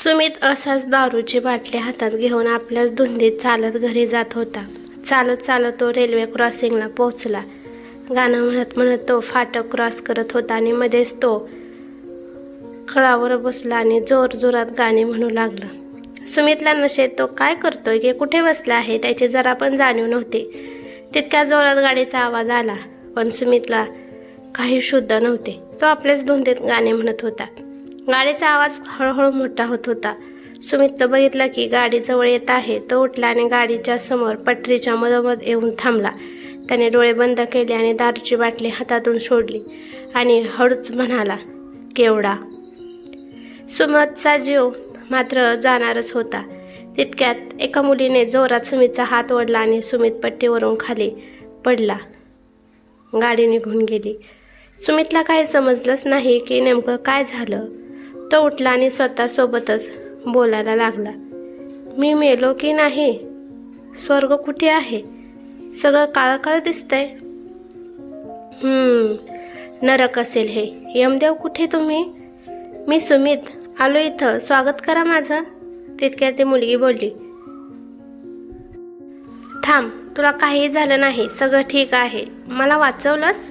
सुमित असाच दारूची बाटली हातात घेऊन आपल्याच धुंदीत चालत घरी जात होता. चालत चालत तो रेल्वे क्रॉसिंगला पोहोचला. गाणं म्हणत म्हणत तो फाटक क्रॉस करत होता आणि मध्येच तो खळावर बसला आणि जोरजोरात गाणी म्हणू लागला. सुमितला नशेत तो काय करतोय की कुठे बसला आहे त्याची जरा पण जाणीव नव्हती. तितक्या जोरात गाडीचा आवाज आला, पण सुमितला काही शुद्ध नव्हते. तो आपल्याच धुंदीत गाणे म्हणत होता. गाडीचा आवाज हळूहळू मोठा होत होता. सुमितनं बघितलं की गाडी जवळ येत आहे. तो उठला आणि गाडीच्या समोर पटरीच्या मधोमध येऊन थांबला. त्याने डोळे बंद केले आणि दारूची बाटली हातातून सोडली आणि हळूच म्हणाला, केवढा. सुमितचा जीव मात्र जाणारच होता. तितक्यात एका मुलीने जोरात सुमितचा हात ओढला आणि सुमित पट्टीवरून खाली पडला. गाडी निघून गेली. सुमितला काही समजलंच नाही की नेमकं काय झालं. तो उठला आणि स्वतःसोबतच बोलायला लागला, मी मेलो की नाही? स्वर्ग कुठे आहे? सगळं काळं काळं दिसतंय. नरक असेल हे. यमदेव कुठे तुम्ही? मी सुमित आलो इथं, स्वागत करा माझं. तितक्यात ती मुलगी बोलली, थांब, तुला काही झालं नाही, सगळं ठीक आहे. मला वाचवलंस?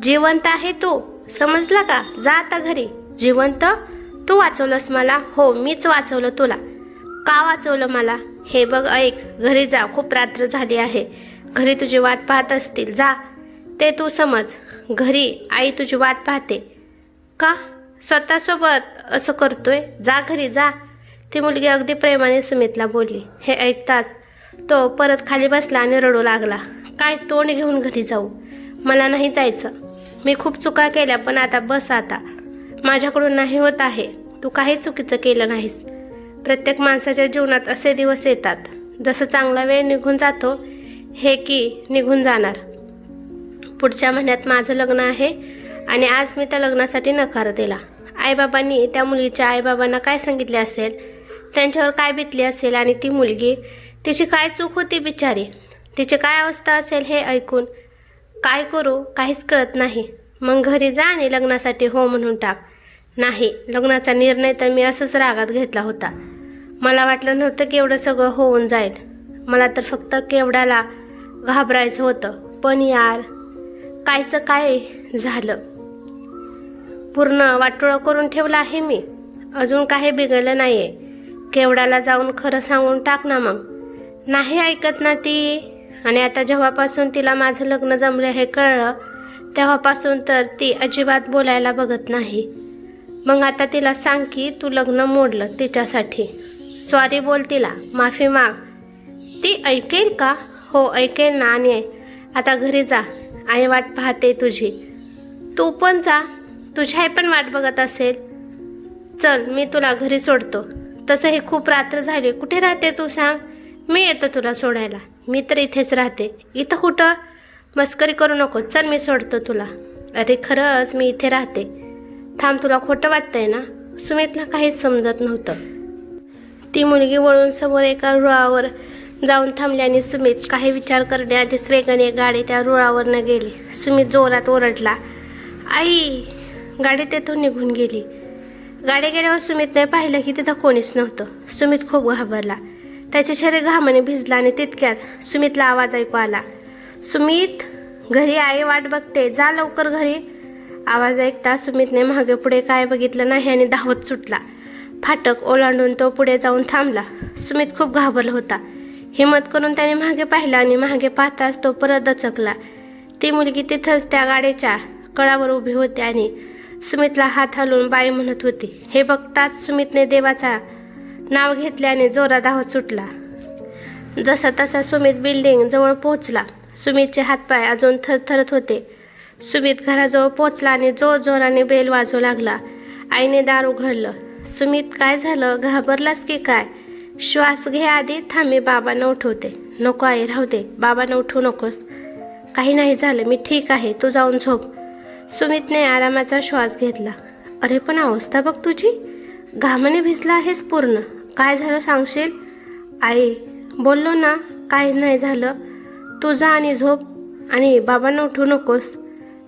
जिवंत आहे तू, समजलं का? जा आता घरी. जिवंत? तू वाचवलंस मला? हो, मीच वाचवलं तुला. का वाचवलं मला? हे बघ, ऐक, घरी जा, खूप रात्र झाली आहे. घरी तुझी वाट पाहत असतील, जा. ते तू समज, घरी आई तुझी वाट पाहते. का स्वतःसोबत असं करतोय? जा घरी, जा. ती मुलगी अगदी प्रेमाने सुमितला बोलली. हे ऐकताच तो परत खाली बसला आणि रडू लागला. काय तोंड घेऊन घरी जाऊ? मला नाही जायचं. मी खूप चुका केल्या, पण आता बस. आता माझ्याकडून नाही होत आहे. तू काही चुकीचं केलं नाहीस. प्रत्येक माणसाच्या जीवनात असे दिवस येतात, जसं चांगला वेळ निघून जातो हे की निघून जाणार. पुढच्या महिन्यात माझं लग्न आहे आणि आज मी त्या लग्नासाठी नकार दिला. आईबाबांनी त्या मुलीच्या आईबाबांना काय सांगितले असेल, त्यांच्यावर काय बितली असेल, आणि ती मुलगी, तिची काय चूक होती बिचारी, तिची काय अवस्था असेल हे ऐकून काय करू काहीच कळत नाही. मग घरी जा आणि लग्नासाठी हो म्हणून टाक. नाही, लग्नाचा निर्णय तर मी असंच रागात घेतला होता. मला वाटलं नव्हतं की एवढं सगळं होऊन जाईल. मला तर फक्त केवढ्याला घाबरायचं होतं. पण यार, कायचं काय झालं. पूर्ण वाटोळं करून ठेवलं आहे मी. अजून काही बिघडलं नाही आहे. केवढ्याला जाऊन खरं सांगून टाक ना. मग नाही ऐकत ना ती. आणि आता जेव्हापासून तिला माझं लग्न जमलं हे कळलं, तेव्हापासून तर ती अजिबात बोलायला बघत नाही. मग आता तिला सांग की तू लग्न मोडलं तिच्यासाठी. सॉरी बोल तिला, माफी माग. ती ऐकेल का? हो ऐकेल ना. आणि आता घरी जा, आई वाट पाहते तुझी. तू पण जा, तुझी आई पण वाट बघत असेल. चल, मी तुला घरी सोडतो. तसंही खूप रात्र झाली. कुठे राहते तू सांग? मी येतो तुला सोडायला. मी तर इथेच राहते. इथं कुठं? मस्करी करू नको. चल, मी सोडतो तुला. अरे खरंच मी इथे राहते. थांब, तुला खोटं वाटतंय ना? सुमितला काहीच समजत नव्हतं. ती मुलगी वळून समोर एका रुळावर जाऊन थांबली आणि सुमित काही विचार करण्याआधीच वेगाने गाडी त्या रुळावरनं गेली. सुमित जोरात ओरडला, आई. गाडी तेथून निघून गेली. गाडी गेल्यावर सुमितने पाहिलं की तिथं कोणीच नव्हतं. सुमित खूप घाबरला. त्याचे शरीर घामाने भिजलं आणि तितक्यात सुमितला आवाज ऐकू आला, सुमित, घरी आई वाट बघते, जा लवकर घरी. आवाज ऐकता सुमितने मागे पुढे काय बघितलं नाही आणि धावत सुटला. फाटक ओलांडून तो पुढे जाऊन थांबला. सुमित खूप घाबरला होता. हिम्मत करून त्याने मागे पाहिलं आणि मागे पाहताच तो परत दचकला. ती मुलगी तिथंच त्या गाडीच्या कळावर उभी होती आणि सुमितला हात हलवून बाई म्हणत होती. हे बघताच सुमितने देवाचा नाव घेतल्याने जोरात धावत सुटला. जसा तसा सुमित बिल्डिंग जवळ पोहोचला. सुमितचे हातपाय अजून थरथरत होते. सुमित घराजवळ पोहोचला आणि जोराने बेल वाजवू लागला. आईने दार उघडलं. सुमित, काय झालं? घाबरलास की काय? श्वास घे आधी. थांब, मी बाबांना उठवते. नको आई, राहू दे. बाबांना उठवू नकोस. काही नाही झालं, मी ठीक आहे. तू जाऊन झोप. सुमितने आरामाचा श्वास घेतला. अरे पण अवस्था बघ तुझी, घामाने भिजला आहेस पूर्ण. काय झालं सांगशील? आई, बोललो ना, काही नाही झालं. तू जा आणि झोप आणि बाबांना उठवू नकोस.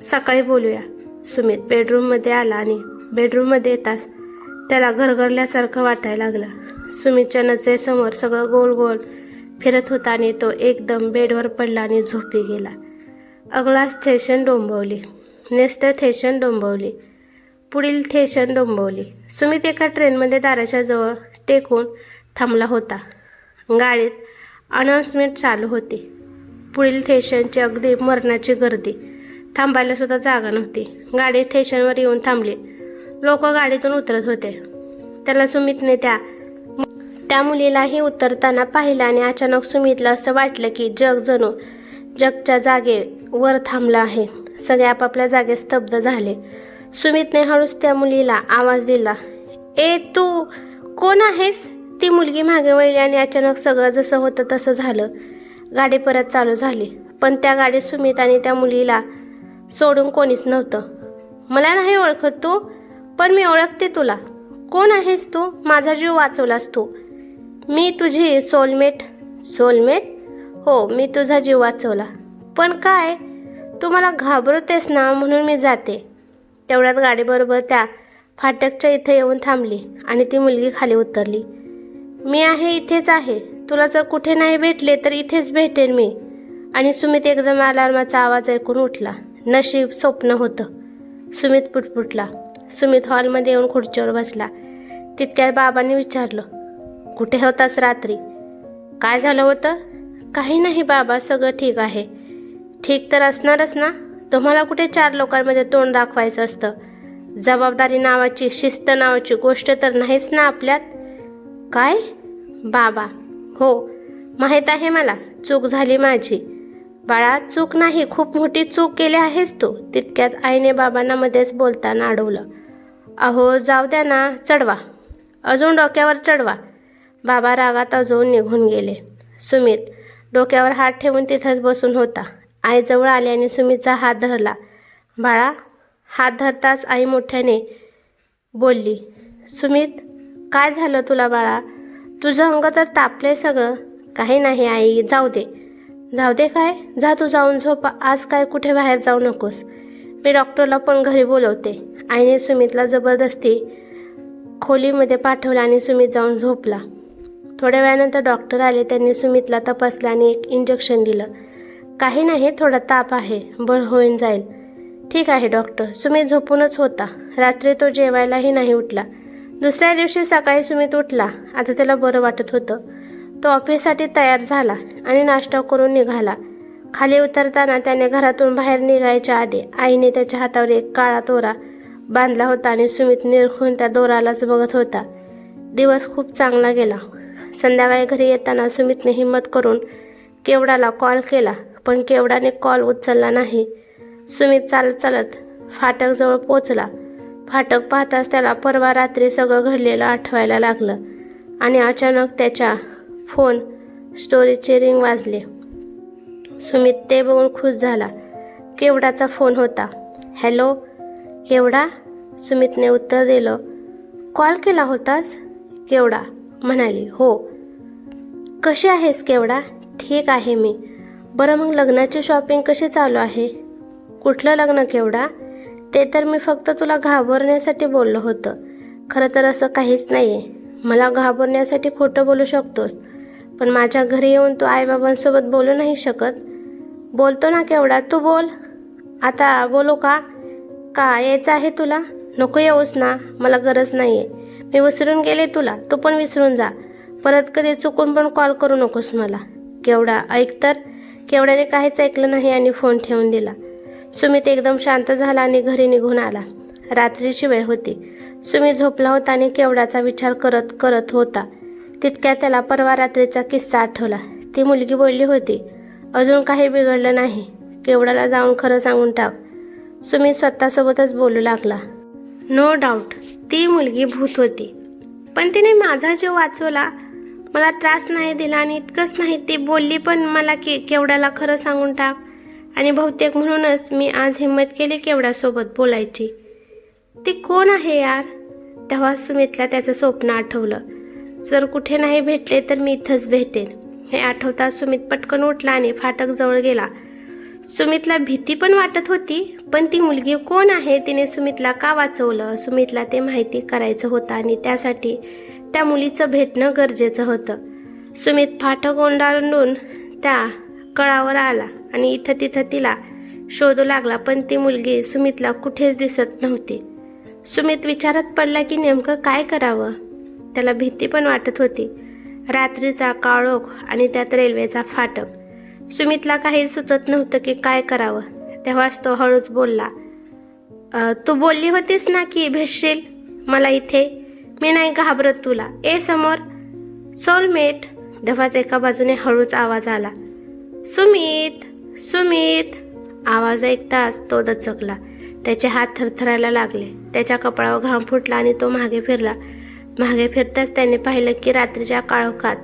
सकाळी बोलूया. सुमित बेडरूममध्ये आला आणि बेडरूममध्ये येताच त्याला घरघरल्यासारखं वाटायला लागलं. सुमितच्या नजरेसमोर सगळं गोल गोल फिरत होता आणि तो एकदम बेडवर पडला आणि झोपी गेला. अगला station Dombivli, next station Dombivli, पुढील स्टेशन डोंबिवली. सुमित एका ट्रेनमध्ये दाराच्या जवळ टेकून थांबला होता. गाडीत अनाउन्समेंट चालू होती. पुढील स्टेशनची अगदी मरणाची गर्दी. थांबायला सुद्धा जागा नव्हती. गाडी स्टेशनवर येऊन थांबली. लोक गाडीतून उतरत होते. त्याला सुमितने त्या मुलीलाही उतरताना पाहिलं आणि अचानक सुमितला असं वाटलं की जग जणू जगच्या जागेवर थांबलं आहे. सगळे आपापल्या जागेत स्तब्ध झाले. सुमितने हळूच त्या मुलीला आवाज दिला, ए तू कोण आहेस? ती मुलगी मागे वळली आणि अचानक सगळं जसं होतं तसं झालं. गाडी परत चालू झाली, पण त्या गाडीत सुमित आणि त्या मुलीला सोडून कोणीच नव्हतं. मला नाही ओळखत तू, पण मी ओळखते तुला. कोण आहेस तू? माझा जीव वाचवलास तू. मी तुझी सोलमेट. सोलमेट? हो, मी तुझा जीव वाचवला. पण काय, तू मला घाबरतेस ना, म्हणून मी जाते. तेवढ्यात गाडीबरोबर त्या फाटकच्या इथे येऊन थांबली आणि ती मुलगी खाली उतरली. मी आहे, इथेच आहे. तुला जर कुठे नाही भेटले तर इथेच भेटेन मी. आणि सुमित एकदम अलार्माचा आवाज ऐकून उठला. नशीब स्वप्न होतं. सुमित पुटपुटला. सुमित हॉलमध्ये येऊन खुर्चीवर बसला. तितक्यात बाबांनी विचारलं, कुठे होतास रात्री? काय झालं होतं? काही नाही बाबा, सगळं ठीक आहे. ठीक तर असणारच ना. तुम्हाला कुठे 4 लोकांमध्ये तोंड दाखवायचं असतं? जबाबदारी नावाची, शिस्त नावाची गोष्ट तर नाहीच ना आपल्यात. काय? बाबा, हो माहीत आहे मला, चूक झाली माझी. बाळा, चूक नाही, खूप मोठी चूक केली आहेस तू. तितक्यात आईने बाबांना मध्येच बोलताना अडवलं. अहो जाऊ द्या ना, चढवा, अजून डोक्यावर चढवा. बाबा रागात अजून निघून गेले. सुमित डोक्यावर हात ठेवून तिथंच बसून होता. आई जवळ आली आणि सुमितचा हात धरला. बाळा, हात धरताच आई मोठ्याने बोलली, सुमित काय झालं तुला बाळा? तुझं अंग तर तापले सगळं. काही नाही आई, जाऊ दे. जाऊ दे काय? जा तू जाऊन झोप. आज काय कुठे बाहेर जाऊ नकोस. मी डॉक्टरला पण घरी बोलवते. आईने सुमितला जबरदस्ती खोलीमध्ये पाठवलं आणि सुमित जाऊन झोपला. थोड्या वेळानंतर डॉक्टर आले. त्यांनी सुमितला तपासलं आणि एक इंजेक्शन दिलं. काही नाही, थोडा ताप आहे, बरं होऊन जाईल. ठीक आहे डॉक्टर. सुमित झोपूनच होता. रात्री तो जेवायलाही नाही उठला. दुसऱ्या दिवशी सकाळी सुमित उठला. आता त्याला बरं वाटत होतं. तो ऑफिससाठी तयार झाला आणि नाश्ता करून निघाला. खाली उतरताना त्याने घरातून बाहेर निघायच्या आधी आईने त्याच्या हातावर एक काळा दोरा बांधला होता आणि सुमित निरखून त्या दोरालाच बघत होता. दिवस खूप चांगला गेला. संध्याकाळी घरी येताना सुमितने हिम्मत करून केवडाला कॉल केला, पण केवडाने कॉल उचलला नाही. सुमित चालत चालत फाटकजवळ पोचला. फाटक पाहताच त्याला परवा रात्री सगळं घडलेलं आठवायला लागलं आणि अचानक त्याच्या फोन स्टोरेजचे रिंग वाजले. सुमित ते बघून खुश झाला. केवडाचा फोन होता. हॅलो केवडा? सुमितने उत्तर दिलं. कॉल केला होतास? केवडा म्हणाली. हो. कशी आहेस केवडा? ठीक आहे मी. बरं मग लग्नाची शॉपिंग कशी चालू आहे? कुठलं लग्न केवडा? ते तर मी फक्त तुला घाबरण्यासाठी बोललो होतं. खरं तर असं काहीच नाही आहे. मला घाबरण्यासाठी खोटं बोलू शकतोस, पण माझ्या घरी येऊन तू आईबाबांसोबत बोलू नाही शकत. बोलतो ना केवडा, तू बोल. आता बोलू का? का यायचं आहे तुला? नको येऊस ना, मला गरज नाही आहे. मी विसरून गेले तुला, तू पण विसरून जा. परत कधी चुकून पण कॉल करू नकोस मला. केवडा ऐक तर. केवड्याने काहीच ऐकलं नाही आणि फोन ठेवून दिला. सुमित एकदम शांत झाला आणि घरी निघून आला. रात्रीची वेळ होती. सुमित झोपला होता आणि केवडाचा विचार करत करत होता. तितक्यात त्याला परवा रात्रीचा किस्सा आठवला. ती मुलगी बोलली होती, अजून काही बिघडलं नाही, केवडाला जाऊन खरं सांगून टाक. सुमित स्वतःसोबतच बोलू लागला. नो डाऊट ती मुलगी भूत होती, पण तिने माझा जीव वाचवला, मला त्रास नाही दिला. आणि इतकंच नाही, ती बोलली पण मला की केवड्याला खरं सांगून टाक. आणि बहुतेक म्हणूनच मी आज हिम्मत केली केवड्यासोबत बोलायची. ती कोण आहे यार? तेव्हा सुमितला त्याचं स्वप्न आठवलं. जर कुठे नाही भेटले तर मी इथंच भेटेन. हे आठवताच सुमित पटकन उठला आणि फाटक जवळ गेला. सुमितला भीती पण वाटत होती, पण ती मुलगी कोण आहे, तिने सुमितला का वाचवलं, सुमितला ते माहिती करायचं होतं आणि त्यासाठी त्या मुलीचं भेटणं गरजेचं होतं. सुमित फाटक ओंडाळून त्या कळावर आला आणि इथं तिथं तिला शोधू लागला, पण ती मुलगी सुमितला कुठेच दिसत नव्हती. सुमित विचारात पडला की नेमकं काय करावं. त्याला भीती पण वाटत होती. रात्रीचा काळोख आणि त्यात रेल्वेचा फाटक. सुमितला काही सुचत नव्हतं की काय करावं. तेव्हाच तो हळूच बोलला, तू बोलली होतीस ना की भेटशील मला इथे, मी नाही घाबरत तुला. ए समोर सोलमेट. तेव्हाच एका बाजूने हळूच आवाज आला, सुमित सुमित. आवाज ऐकताच तो दचकला. त्याचे हात थरथरायला लागले. त्याच्या कपाळावर घाम फुटला आणि तो मागे फिरला. मागे फिरताच त्याने पाहिलं की रात्रीच्या काळोखात,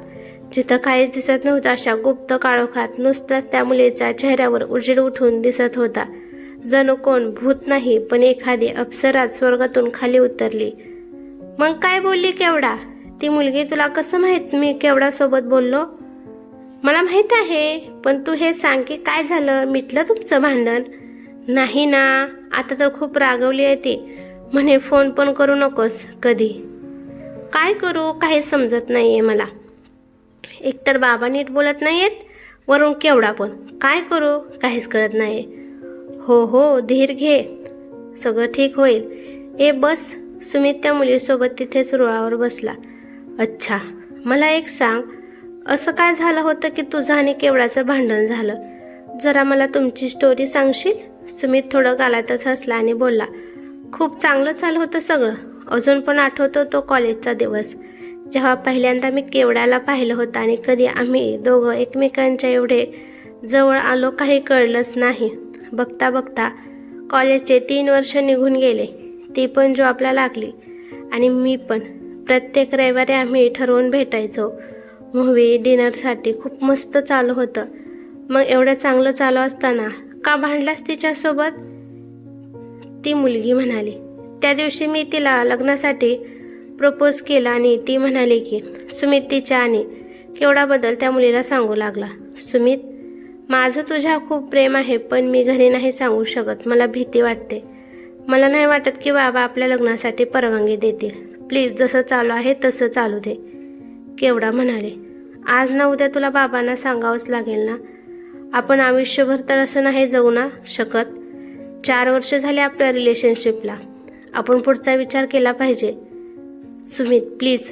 जिथं काहीच दिसत नव्हतं अशा गुप्त काळोखात, नुसताच त्या मुलीच्या चेहऱ्यावर उजेड उठून दिसत होता. जणू कोण भूत नाही, पण एखादी अप्सराच स्वर्गातून खाली उतरली. मग काय बोलली केवढा? ती मुलगी तुला कसं माहीत मी केवढा सोबत बोललो? मला माहीत आहे, पण तू हे सांग की काय झालं, मिटलं तुमचं भांडण? नाही ना, आता तर खूप रागवली आहे ती. म्हणे फोन पण करू नकोस कधी. काय करू काही समजत नाहीये मला. एकतर बाबा नीट बोलत नाहीयेत, वरून केवढा पण. काय करू काहीच कळत नाही. हो हो धीर घे, सगळं ठीक होईल. ए बस. सुमित त्या मुलीसोबत तिथेच रुळावर बसला. अच्छा, मला एक सांग, असं काय झालं होतं की तुझं आणि केवढाचं भांडण झालं? जरा मला तुमची स्टोरी सांगशील? सुमित थोडं गालातच हसला आणि बोलला, खूप चांगलं चालू होतं सगळं. अजून पण आठवतो तो कॉलेजचा दिवस, जेव्हा पहिल्यांदा मी केवढ्याला पाहिलं होतं आणि कधी आम्ही दोघं एकमेकांच्या एवढे जवळ आलो काही कळलंच नाही. बघता बघता कॉलेजचे 3 वर्ष निघून गेले. ती पण जॉबला लागली आणि मी पण. प्रत्येक रविवारी आम्ही ठरवून भेटायचो. मूव्ही डिनरसाठी. खूप मस्त चालू होतं. मग एवढं चांगलं चालू असताना का भांडलास तिच्यासोबत? ती मुलगी म्हणाली. त्या दिवशी मी तिला लग्नासाठी प्रपोज केला आणि ती म्हणाली की सुमित तिच्या आणि केवढाबद्दल त्या मुलीला सांगू लागला. सुमित, माझं तुझ्या खूप प्रेम आहे, पण मी घरी नाही सांगू शकत. मला भीती वाटते. मला नाही वाटत की बाबा आपल्या लग्नासाठी परवानगी देतील. प्लीज जसं चालू आहे तसं चालू दे. केवढा म्हणाले, आज ना उद्या तुला बाबांना सांगावंच लागेल ना. आपण आयुष्यभर तर असं नाही जगू ना शकत. 4 वर्ष झाले आपल्या रिलेशनशिपला. आपण पुढचा विचार केला पाहिजे. सुमित प्लीज.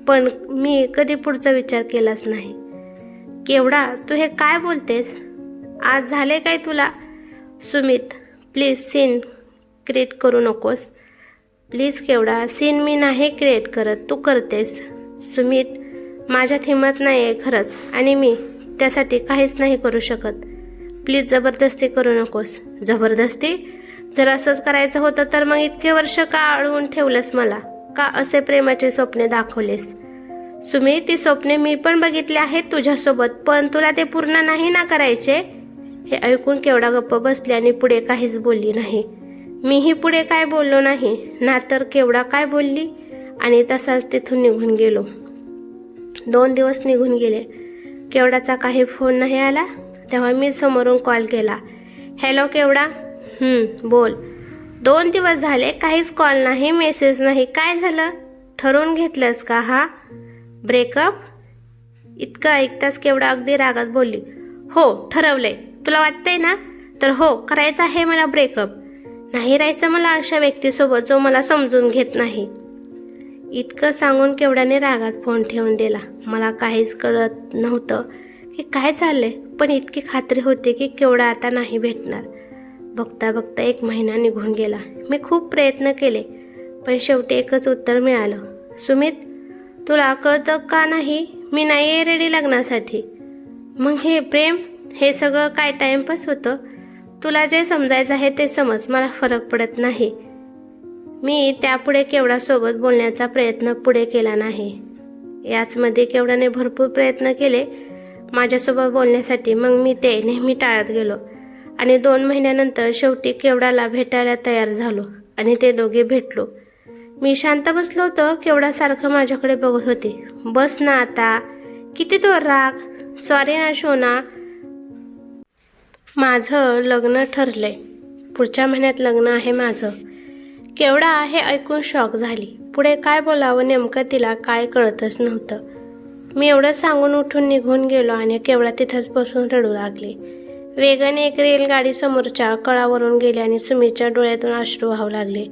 पण मी कधी पुढचा विचार केलाच नाही. केवढा तू हे काय बोलतेस? आज झाले काय तुला? सुमित प्लीज, सीन क्रिएट करू नकोस. प्लीज केवढा, सीन मी नाही क्रिएट करत, तू करतेस. सुमित, माझ्यात हिंमत नाही आहे खरंच, आणि मी त्यासाठी काहीच नाही करू शकत. प्लीज जबरदस्ती करू नकोस. जबरदस्ती? जर असंच करायचं होतं तर मग इतके वर्ष का अडवून ठेवलंस मला? का असे प्रेमाचे स्वप्ने दाखवलेस? सुमित, ती स्वप्ने मी पण बघितली आहेत तुझ्यासोबत, पण तुला ते पूर्ण नाही ना करायचे. हे ऐकून केवढा गप्प बसली आणि पुढे काहीच बोलली नाही. मीही पुढे काय बोललो नाही ना, तर केवढा काय बोलली आणि तसाच तिथून निघून गेलो. 2 दिवस निघून गेले. केवढाचा काही फोन नाही आला. तेव्हा मी समोरून कॉल केला. हॅलो केवढा. बोल. 2 दिवस झाले काहीच कॉल नाही, मेसेज नाही. काय झालं? ठरवून घेतलंस का? हा ब्रेकअप? इतकं ऐकताच केवढा अगदी रागात बोलली. हो ठरवलंय. तुला वाटतंय ना? तर हो, करायचं आहे मला ब्रेकअप. नाही राहायचं मला अशा व्यक्तीसोबत जो मला समजून घेत नाही. इतकं सांगून केवढ्याने रागात फोन ठेवून दिला. मला काहीच कळत नव्हतं की काय चाललंय, पण इतकी खात्री होती की केवढा आता नाही भेटणार. बघता बघता 1 महिना निघून गेला. मी खूप प्रयत्न केले, पण शेवटी एकच उत्तर मिळालं. सुमित, तुला कळतं का नाही, मी नाही आहे रेडी लग्नासाठी. मग हे प्रेम, हे सगळं काय टाइमपास होतं? तुला जे समजायचं आहे ते समज, मला फरक पडत नाही. मी त्यापुढे केवढासोबत बोलण्याचा प्रयत्न पुढे केला नाही. याचमध्ये केवढाने भरपूर प्रयत्न केले माझ्यासोबत बोलण्यासाठी. मग मी ते नेहमी टाळत गेलो आणि 2 महिन्यानंतर शेवटी केवढाला भेटायला तयार झालो आणि ते दोघे भेटलो. मी शांत बसलो होतो. केवढा सारखं माझ्याकडे बघत होते. बस ना आता, किती तो राग. सॉरी ना शोना. माझं लग्न ठरलंय. पुढच्या महिन्यात लग्न आहे माझं. केवढा हे ऐकून शॉक झाली. पुढे काय बोलावं नेमकं तिला काय कळतच नव्हतं. मी एवढं सांगून उठून निघून गेलो आणि केवढा तिथंच बसून रडू लागले. वेगाने एक रेलगाडी समोरच्या कळावरून गेली आणि सुमीच्या डोळ्यातून अश्रू वाहू लागले.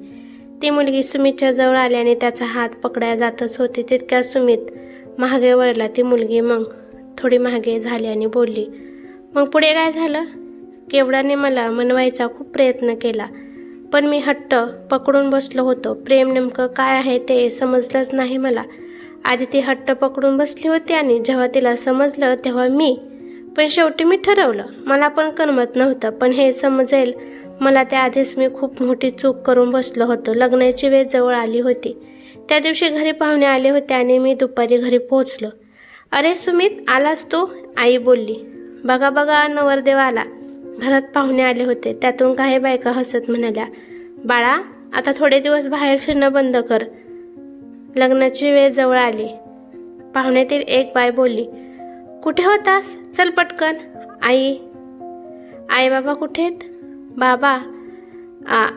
ती मुलगी सुमीच्या जवळ आली आणि त्याचा हात पकडायला जातच होती तितक्या सुमीत मागे वळला. ती मुलगी मग थोडी मागे झाली आणि बोलली, मग पुढे काय झालं? केवढ्याने मला मनवायचा खूप प्रयत्न केला, पण मी हट्ट पकडून बसलो होतो. प्रेम नेमकं काय आहे ते समजलंच नाही मला. आधी ती हट्ट पकडून बसली होती आणि जेव्हा तिला समजलं तेव्हा पण शेवटी मी ठरवलं. मला पण करमत नव्हतं, पण हे समजेल मला त्याआधीच मी खूप मोठी चूक करून बसलो होतो. लग्नाची वेळ जवळ आली होती. त्या दिवशी घरी पाहुणे आले होते आणि मी दुपारी घरी पोहोचलो. अरे सुमित, आलास तू? आई बोलली. बघा बघा, नवरदेव आला. घरात पाहुणे आले होते. त्यातून काही बायका हसत म्हणाल्या, बाळा आता थोडे दिवस बाहेर फिरणं बंद कर, लग्नाची वेळ जवळ आली. पाहुण्यातील एक बाय बोलली, कुठे होतास? चल पटकन. आई बाबा कुठे आहेत? बाबा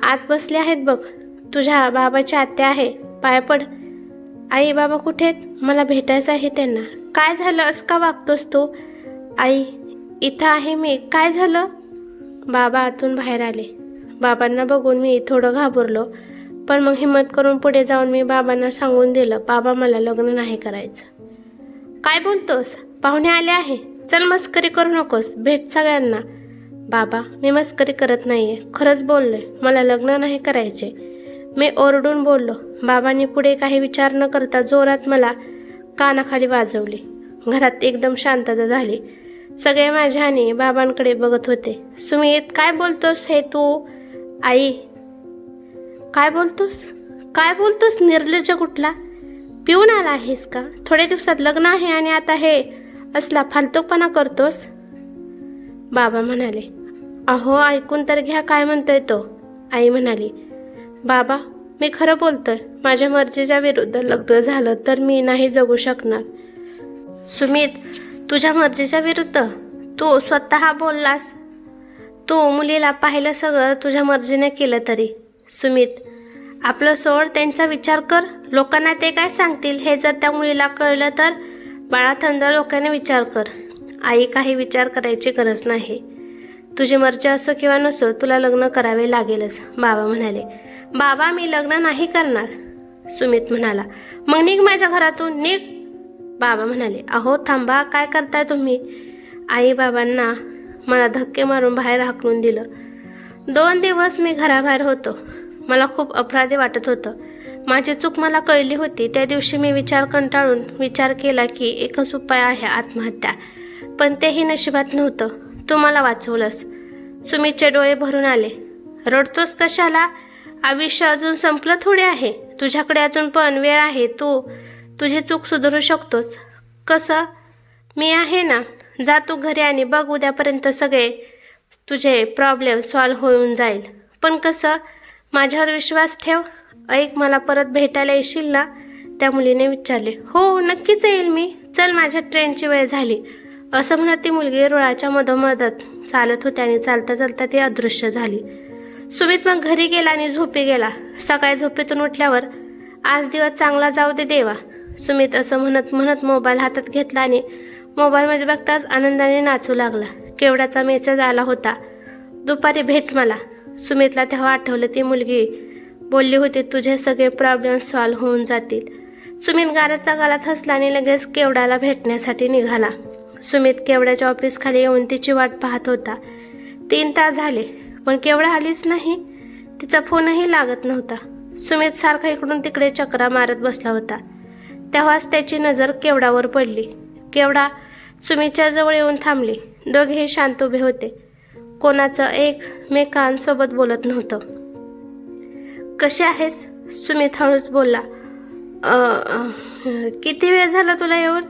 आत बसले आहेत बघ. तुझ्या बाबाची आत्या आहे, पाया पड. आई बाबा कुठे आहेत? मला भेटायचं आहे त्यांना. काय झालं, असं का वागतोस तू? आई इथं आहे मी. काय झालं? बाबा आतून बाहेर आले. बाबांना बघून मी थोडं घाबरलो, पण मग हिम्मत करून पुढे जाऊन मी बाबांना सांगून दिलं, बाबा मला लग्न नाही करायचं. काय बोलतोस? पाहुणे आले आहे. चल मस्करी करू नकोस, भेट सगळ्यांना. बाबा मी मस्करी करत नाहीये, खरंच बोललोय, मला लग्न नाही करायचे. मी ओरडून बोललो. बाबांनी पुढे काही विचार न करता जोरात मला कानाखाली वाजवली. घरात एकदम शांतता झाली. सगळे माझ्या आणि बाबांकडे बघत होते. सुमित काय बोलतोस हे तू? आई काय बोलतोस निर्लज्ज कुठला? पिऊन आला आहेस का? थोड्या दिवसात लग्न आहे आणि आता हे असला फालतूपणा करतोस? बाबा म्हणाले, अहो ऐकून तर घ्या काय म्हणतोय तो. आई म्हणाली, बाबा मी खरं बोलतोय, माझ्या मर्जीच्या विरुद्ध लग्न झालं तर मी नाही जगू शकणार. सुमित तुझ्या मर्जीच्या विरुद्ध? तू स्वतः बोललास. तू मुलीला पाहिलं सगळं तुझ्या मर्जीने केलं तरी. सुमित आपलं सोड, त्यांचा विचार कर. लोकांना ते काय सांगतील हे जर त्या मुलीला कळलं तर? बाळा थंड डोक्याने विचार कर. आई काही विचार करायची गरज नाही. तुझी मर्जी असो किंवा नसो, तुला लग्न करावे लागेलच. बाबा म्हणाले, बाबा मी लग्न नाही करणार. सुमित म्हणाला, मग निघ माझ्या घरातून, निघ. बाबा म्हणाले, अहो थांबा, काय करताय तुम्ही? आई बाबांना मला धक्के मारून बाहेर हाकलून दिलं. 2 दिवस मी घराबाहेर होतो. मला खूप अपराधी वाटत होतं. माझी चूक मला कळली होती. त्या दिवशी मी कंटाळून विचार केला की एकच उपाय आहे, आत्महत्या. पण तेही नशिबात नव्हतं. तू मला वाचवलंस. सुमितचे डोळे भरून आले. रडतोस कशाला? आयुष्य अजून संपलं थोडे आहे. तुझ्याकडे अजून पण वेळ आहे. तू तुझी चूक सुधारू शकतोस. कसं? मी आहे ना. जा तू घरी आणि बघ, उद्यापर्यंत सगळे तुझे प्रॉब्लेम सॉल्व्ह होऊन जाईल. पण कसं? माझ्यावर विश्वास ठेव. ऐक, मला परत भेटायला येशील ना? त्या मुलीने विचारले. हो नक्कीच येईल मी. चल माझ्या ट्रेनची वेळ झाली. असं म्हणत ती मुलगी रुळाच्या मधोमधत चालत होती आणि चालता चालता ती अदृश्य झाली. सुमित मग घरी गेला आणि झोपी गेला. सकाळी झोपेतून उठल्यावर आज दिवस चांगला जाऊ दे देवा, सुमित असं म्हणत म्हणत मोबाईल हातात घेतला आणि मोबाईलमध्ये बघताच आनंदाने नाचू लागला. केवढ्याचा मेसेज आला होता, दुपारी भेट मला. सुमितला तेव्हा आठवलं, ती मुलगी बोलली होती तुझे सगळे प्रॉब्लेम सॉल्व्ह होऊन जातील. सुमित गालातल्या गालात हसला आणि लगेच केवढ्याला भेटण्यासाठी निघाला. सुमित केवढ्याच्या ऑफिस खाली येऊन तिची वाट पाहत होता. 3 तास झाले पण केवढा आलीच नाही. तिचा फोनही लागत नव्हता. सुमित सारखा इकडून तिकडे चक्रा मारत बसला होता. तेव्हाच त्याची नजर केवढ्यावर पडली. सुमितच्या जवळ येऊन थांबली. दोघेही शांत उभे होते. कोणाचं एकमेकांसोबत बोलत नव्हतं. कशी आहेस? सुमित हळूच बोलला. किती वेळ झाला तुला येऊन?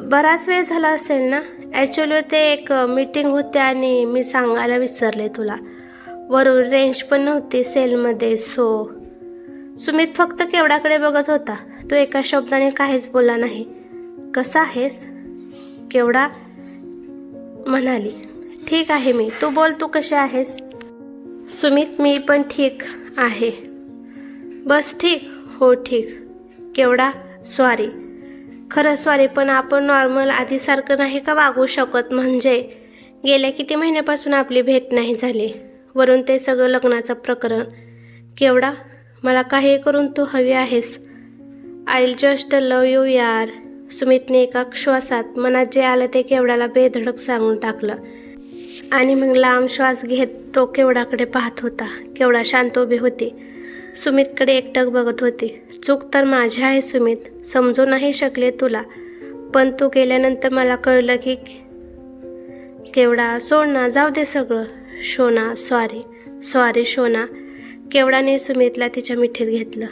बराच वेळ झाला असेल ना. ॲक्च्युली ते एक मीटिंग होते आणि मी सांगायला विसरले तुला. वरून रेंज पण नव्हती सेलमध्ये. सुमित फक्त केवढ्याकडे बघत होता. तो एका शब्दाने काहीच बोलला नाही. कसा आहेस? केवढा म्हणाली. ठीक आहे मी. तू बोल, तू कशी आहेस? सुमित, मी पण ठीक आहे. बस ठीक? हो ठीक. केवढा? सॉरी. खरं सॉरी, पण आपण नॉर्मल आधीसारखं नाही का वागू शकत? म्हणजे गेल्या किती महिन्यापासून आपली भेट नाही झाली, वरून ते सगळं लग्नाचं प्रकरण. केवढा, मला काही करून तू हवी आहेस. आय जस्ट लव यू यार. सुमितने एका श्वासात मनात जे आलं ते केवढ्याला बेधडक सांगून टाकलं. आणि मग लांब श्वास घेत तो केवढाकडे पाहत होता. केवढा शांत उभी होती, सुमितकडे एकटक बघत होती. चूक तर माझी आहे सुमित, समजू नाही शकले तुला, पण तू गेल्यानंतर मला कळलं की. केवढा, सोड ना, जाऊ दे सगळं. शोना, सॉरी सॉरी शोना. केवढाने सुमितला तिच्या मिठीत घेतलं.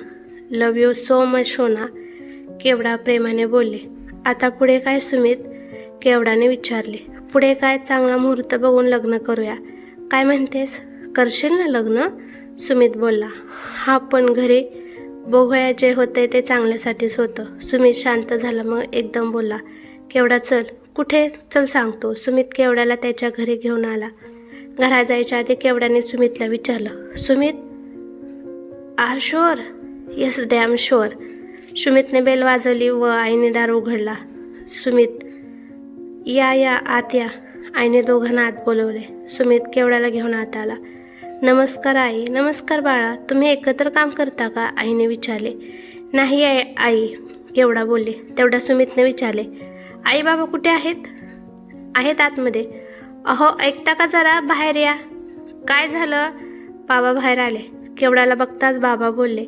लव यू सो मच शोना, केवढा प्रेमाने बोलले. आता पुढे काय सुमित? केवढाने विचारले. पुढे काय, चांगला मुहूर्त बघून लग्न करूया. काय म्हणतेस, करशील ना लग्न? सुमित बोलला. हा, पण घरी बघूया, जे होतंय ते चांगल्यासाठीच होतं. सुमित शांत झाला, मग एकदम बोलला. केवढा, चल. कुठे? चल सांगतो. सुमित केवढ्याला त्याच्या घरी घेऊन आला. घरात जायच्या आधी केवढ्याने सुमितला विचारलं. Sumit, are sure? Yes, damn sure. सुमितने बेल वाजवली व आईने दार उघडला. सुमित, या आत या. आईने दोघांना आत बोलवले. सुमित केवढ्याला घेऊन आत आला. नमस्कार आई. नमस्कार बाळा. तुम्ही एकत्र काम करता का? आईने विचारले. नाही आई, केवढा बोलले. तेवढ्या सुमितने विचारले. आई बाबा कुठे आहेत? आहेत आतमध्ये. अहो, ऐकता का जरा, बाहेर या. काय झालं? बाबा बाहेर आले. केवढ्याला बघताच बाबा बोलले.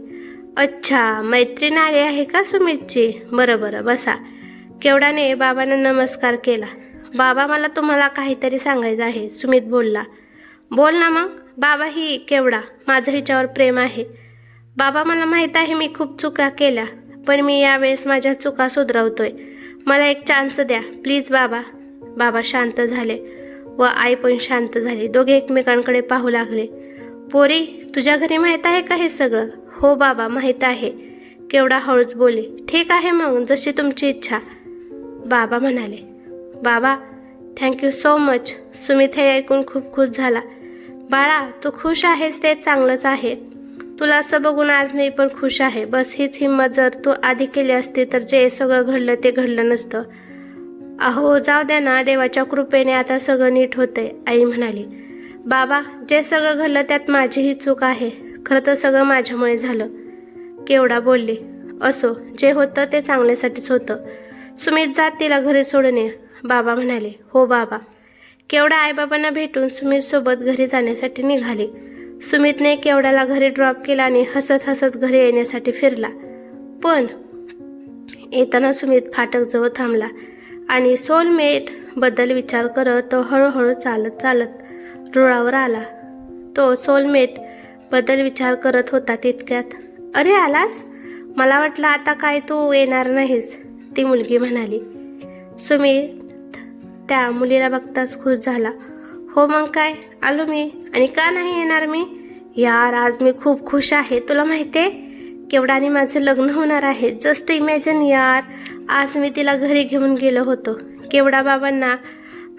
अच्छा, मैत्रीण आली आहे का सुमितची? बरं बसा. केवढ्याने बाबांना नमस्कार केला. बाबा, मला तुम्हाला काहीतरी सांगायचं आहे. सुमित बोलला. बोल ना मग. बाबा, ही केवढा, माझं हिच्यावर प्रेम आहे. बाबा, मला माहीत आहे मी खूप चुका केल्या, पण मी यावेळेस माझ्या चुका सुधरवतोय. मला एक चान्स द्या प्लीज बाबा. बाबा शांत झाले व आई पण शांत झाली. दोघे एकमेकांकडे पाहू लागले. पोरी, तुझ्या घरी माहीत आहे का हे सगळं? हो बाबा, माहीत आहे. केवढा हळूच बोले. ठीक आहे मग, जशी तुमची इच्छा. बाबा म्हणाले. बाबा, थँक्यू सो मच. सुमित हे ऐकून खूप खुश झाला. बाळा, तू खुश आहेस ते चांगलंच आहे. तुला असं बघून आज मी पण खुश आहे. बस हीच हिंमत जर तू आधी केली असती तर जे सगळं घडलं ते घडलं नसतं. अहो, जाऊ द्या ना, देवाच्या कृपेने आता सगळं नीट होतंय, आई म्हणाली. बाबा, जे सगळं घडलं त्यात माझीही चूक आहे. खरं तर सगळं माझ्यामुळे झालं. केवढा बोलले. असो, जे होतं ते चांगल्यासाठीच होतं. सुमित, जा तिला घरी सोडून ये. बाबा म्हणाले. हो बाबा. केवढा आईबाबांना भेटून सुमितसोबत घरी जाण्यासाठी निघाले. सुमितने केवढ्याला घरी ड्रॉप केला आणि हसत हसत घरी येण्यासाठी फिरला. पण येताना सुमित फाटकजवळ थांबला आणि सोलमेट बद्दल विचार करत तो हळूहळू चालत रुळावर आला. तो सोलमेट बद्दल विचार करत होता तितक्यात, अरे आलास? मला वाटलं आता काय तू येणार नाहीस, ती मुलगी म्हणाली. सुमित त्या मुलीला बघताच खुश झाला. हो मग काय, आलो मी. आणि का नाही येणार मी? यार, आज मी खूप खुश आहे. तुला माहिती आहे, केवढ्याने माझं लग्न होणार आहे. जस्ट इमॅजिन यार. आज मी तिला घरी घेऊन गेलो होतो. केवढा बाबांना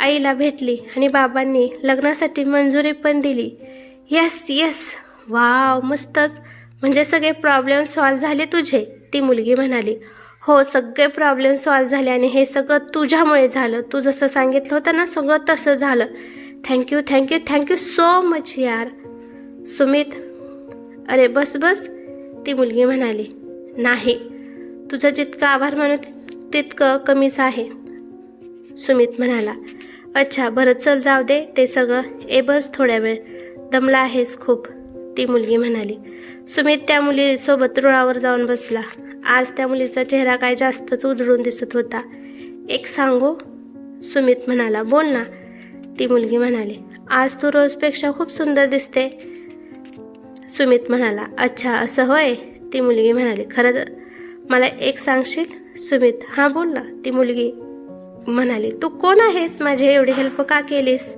आईला भेटली आणि बाबांनी लग्नासाठी मंजुरी पण दिली. येस, वाव, मस्तच. म्हणजे सगळे प्रॉब्लेम सॉल्व्ह झाले तुझे, ती मुलगी म्हणाली. हो, सगळे प्रॉब्लेम सॉल्व्ह झाले आणि हे सगळं तुझ्यामुळे झालं. तू जसं सांगितलं होतं ना, सगळं तसं झालं. थँक्यू सो मच यार. सुमित, अरे बस, ती मुलगी म्हणाली. नाही, तुझं जितकं आभार मानू तितकं कमीच आहे, सुमित म्हणाला. अच्छा, बरं चल, जाऊ दे ते सगळं. बस थोड्या वेळ, दमला आहेस खूप, ती मुलगी म्हणाली. सुमित त्या मुलीसोबत रुळावर जाऊन बसला. आज त्या मुलीचा चेहरा काय जास्तच उजळून दिसत होता. एक सांगू? सुमित म्हणाला. बोल ना, ती मुलगी म्हणाली. आज तू रोजपेक्षा खूप सुंदर दिसते, सुमित म्हणाला. अच्छा, असं होय, ती मुलगी म्हणाली. खरं मला एक सांगशील? सुमित. हां बोल ना, ती मुलगी म्हणाली. तू कोण आहेस? माझी एवढी हेल्प का केलीस?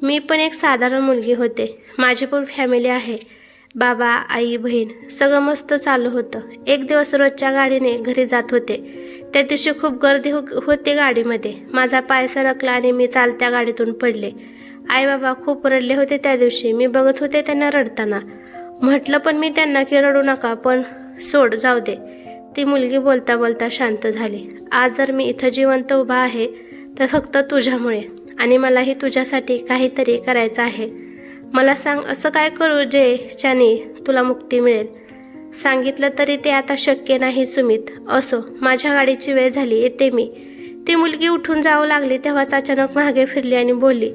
मी पण एक साधारण मुलगी होते. माझी पण फॅमिली आहे. बाबा, आई, बहीण सगळं मस्त चालू होतं. एक दिवस रोजच्या गाडीने घरी जात होते. त्या दिवशी खूप गर्दी होती गाडीमध्ये. माझा पाय सरकला आणि मी चालत्या गाडीतून पडले. आई बाबा खूप रडले होते त्या दिवशी. मी बघत होते त्यांना रडताना. म्हटलं पण मी त्यांना की रडू नका, पण सोड, जाऊ दे. ती मुलगी बोलता बोलता शांत झाली. आज जर मी इथं जिवंत उभा आहे तर फक्त तुझ्यामुळे, आणि मलाही तुझ्यासाठी काहीतरी करायचं आहे. मला सांग, असं काय करू ज्याने तुला मुक्ती मिळेल? सांगितलं तरी ते आता शक्य नाही सुमित. असो, माझ्या गाडीची वेळ झाली, येते मी. ती मुलगी उठून जाऊ लागली तेव्हाच अचानक मागे फिरली आणि बोलली,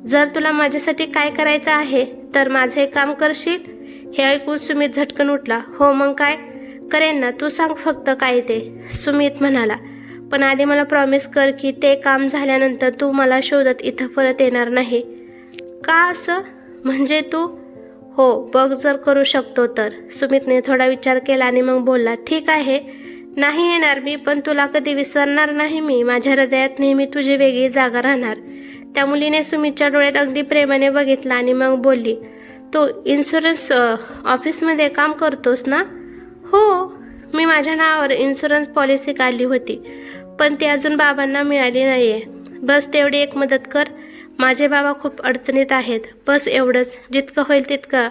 जर तुला माझ्यासाठी काय करायचं आहे तर माझं हे काम करशील? हे ऐकून सुमित झटकन उठला. हो, मग काय करेन ना, तू सांग फक्त काय ते, सुमित म्हणाला. पण आधी मला प्रॉमिस कर की ते काम झाल्यानंतर तू मला शोधत इथं परत येणार नाही. का असं? म्हणजे तू? हो, बघ जर करू शकतो तर. सुमितने थोडा विचार केला आणि मग बोलला, ठीक आहे, नाही येणार मी, पण तुला कधी विसरणार नाही मी. माझ्या हृदयात नेहमी तुझी वेगळी जागा राहणार. त्या मुलीने सुमितच्या डोळ्यात अगदी प्रेमाने बघितला आणि मग बोलली, तू इन्शुरन्स ऑफिसमध्ये काम करतोस ना? हो, मी माझ्या नावावर इन्शुरन्स पॉलिसी काढली होती, पण ती अजून बाबांना मिळाली नाही आहे. बस तेवढी एक मदत कर. माझे बाबा खूप अडचणीत आहेत. बस एवढंच. जितकं होईल तितकं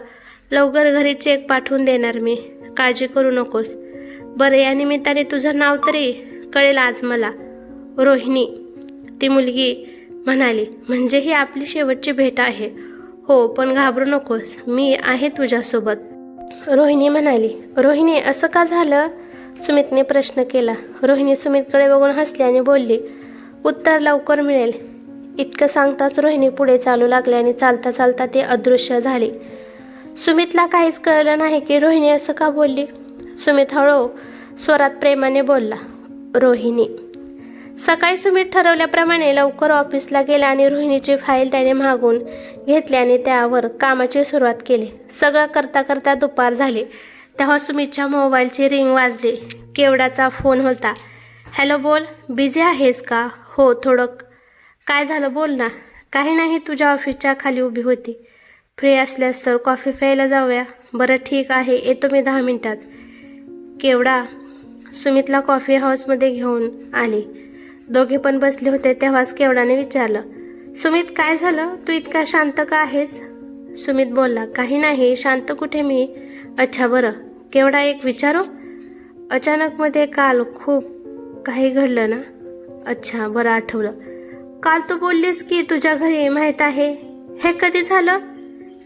लवकर घरी चेक पाठवून देणार मी. काळजी करू नकोस. बरं, या निमित्ताने तुझं नाव तरी कळेल आज मला. रोहिणी, ती मुलगी म्हणाली. म्हणजे ही आपली शेवटची भेट आहे. हो, पण घाबरू नकोस, मी आहे तुझ्यासोबत, रोहिणी म्हणाली. रोहिणी, असं का झालं? सुमितने प्रश्न केला. रोहिणी सुमितकडे बघून हसली आणि बोलली, उत्तर लवकर मिळेल. इतकं सांगताच रोहिणी पुढे चालू लागली आणि चालता चालता ती अदृश्य झाली. सुमितला काहीच कळलं नाही की रोहिणी असं का बोलली. सुमित हळू स्वरात प्रेमाने बोलला, रोहिणी. सकाळी सुमित ठरवल्याप्रमाणे लवकर ऑफिसला गेला आणि रोहिणीची फाईल त्याने मागून घेतली आणि त्यावर कामाची सुरुवात केली. सगळं करता करता दुपार झाली. तेव्हा सुमितच्या मोबाईलची रिंग वाजली. केवडाचा फोन होता. हॅलो, बोल. बिझी आहेस का? हो, थोडं. काय झालं, बोल ना. काही नाही, तुझ्या ऑफिसच्या खाली उभी होती. फ्री असल्यास तर कॉफी प्यायला जाऊया. बरं, ठीक आहे, येतो मी 10 मिनिटात. केवडा सुमितला कॉफी हाऊसमध्ये घेऊन आली. दोघे पण बसले होते तेव्हाच केवडाने विचारलं, सुमित, काय झालं? तू इतका शांत का आहेस? सुमित बोलला, काही नाही, शांत कुठे मी. अच्छा, बरं. केवडा, एक विचारू? अचानक मध्ये काल खूप काही घडलं ना? अच्छा, बरं, आठवलं. काल तू बोललीस की तुझ्या घरी माहीत आहे. हे कधी झालं?